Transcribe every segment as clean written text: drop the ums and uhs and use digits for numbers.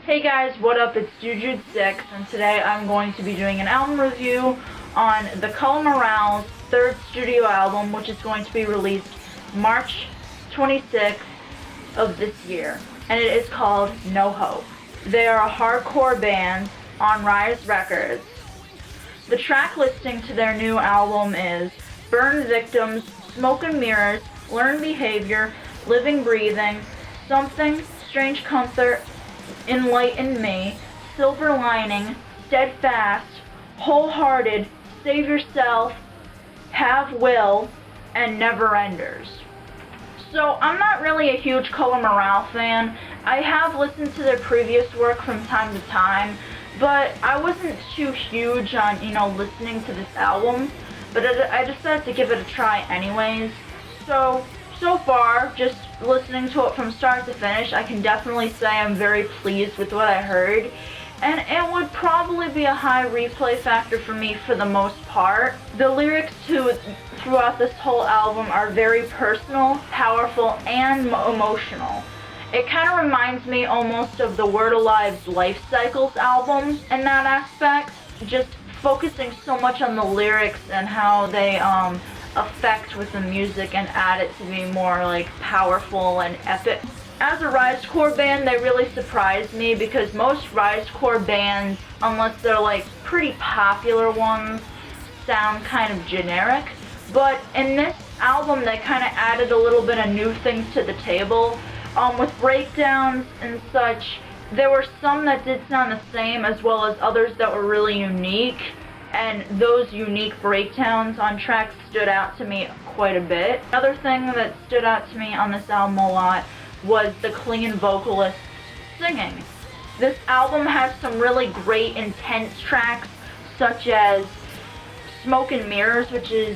Hey guys, what up? It's Jude6, and today I'm going to be doing an album review on the Color Morale's third studio album, which is going to be released March 26th of this year, and it is called No Hope. They are a hardcore band on Rise Records. The track listing to their new album is Burn Victims, Smoke and Mirrors, Learn Behavior, Living Breathing, Something, Strange Comfort, Enlighten Me, Silver Lining, Steadfast, Wholehearted, Saviorself, Have Will, and Never Enders. So I'm not really a huge Color Morale fan. I have listened to their previous work from time to time, but I wasn't too huge on, listening to this album. But I decided to give it a try anyways. So far, just listening to it from start to finish, I can definitely say I'm very pleased with what I heard. And it would probably be a high replay factor for me for the most part. The lyrics throughout this whole album are very personal, powerful, and emotional. It kind of reminds me almost of the Word Alive's Life Cycles album in that aspect. Just focusing so much on the lyrics and how they effect with the music and add it to be more like powerful and epic. As a Risecore band, they really surprised me because most Risecore bands, unless they're like pretty popular ones, sound kind of generic. But in this album, they kind of added a little bit of new things to the table. With breakdowns and such, there were some that did sound the same as well as others that were really unique. And those unique breakdowns on tracks stood out to me quite a bit. Another thing that stood out to me on this album a lot was the clean vocalists singing. This album has some really great intense tracks, such as Smoke and Mirrors, which is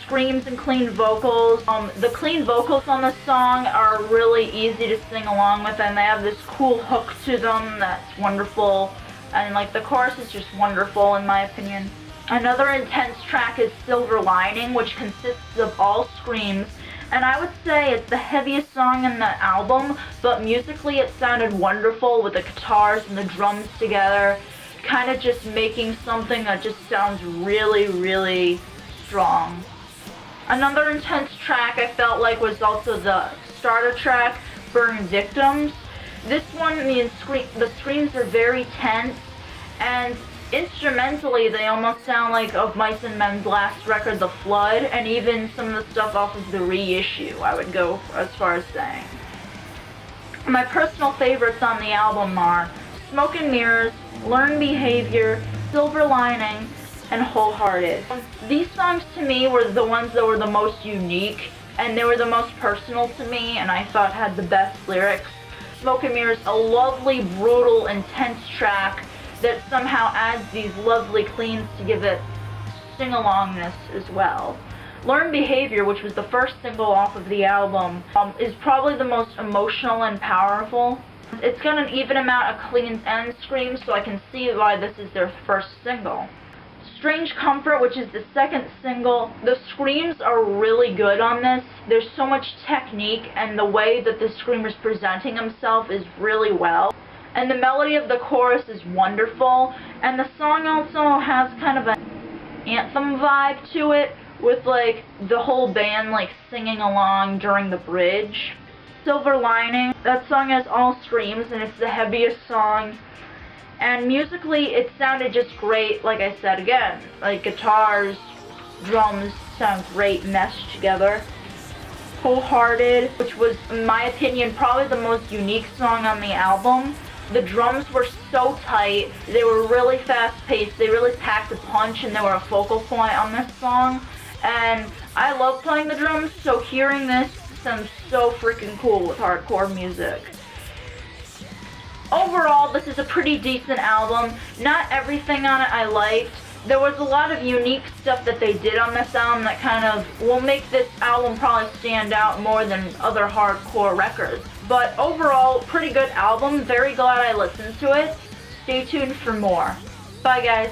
screams and clean vocals. The clean vocals on this song are really easy to sing along with, and they have this cool hook to them that's wonderful. And the chorus is just wonderful in my opinion. Another intense track is Silver Lining, which consists of all screams, and I would say it's the heaviest song in the album, but musically it sounded wonderful with the guitars and the drums together, kind of just making something that just sounds really, really strong. Another intense track I felt like was also the starter track, Burn Victims. This one, the screams are very tense, and instrumentally they almost sound like of Mice and Men's last record, The Flood, and even some of the stuff off of the reissue, I would go as far as saying. My personal favorites on the album are Smoke and Mirrors, Learn Behavior, Silver Lining, and Wholehearted. These songs to me were the ones that were the most unique, and they were the most personal to me, and I thought had the best lyrics. Smoke and Mirrors, a lovely, brutal, intense track that somehow adds these lovely cleans to give it sing-alongness as well. Learn Behavior, which was the first single off of the album, is probably the most emotional and powerful. It's got an even amount of cleans and screams, so I can see why this is their first single. Strange Comfort, which is the second single, the screams are really good on this. There's so much technique, and the way that the screamer's presenting himself is really well. And the melody of the chorus is wonderful, and the song also has kind of an anthem vibe to it, with the whole band singing along during the bridge. Silver Lining, that song has all screams, and it's the heaviest song. And musically, it sounded just great, like I said again. Guitars, drums sound great meshed together. Wholehearted, which was, in my opinion, probably the most unique song on the album. The drums were so tight, they were really fast-paced, they really packed a punch, and they were a focal point on this song. And I love playing the drums, so hearing this sounds so freaking cool with hardcore music. Overall, this is a pretty decent album. Not everything on it I liked. There was a lot of unique stuff that they did on this album that kind of will make this album probably stand out more than other hardcore records. But overall, pretty good album. Very glad I listened to it. Stay tuned for more. Bye guys.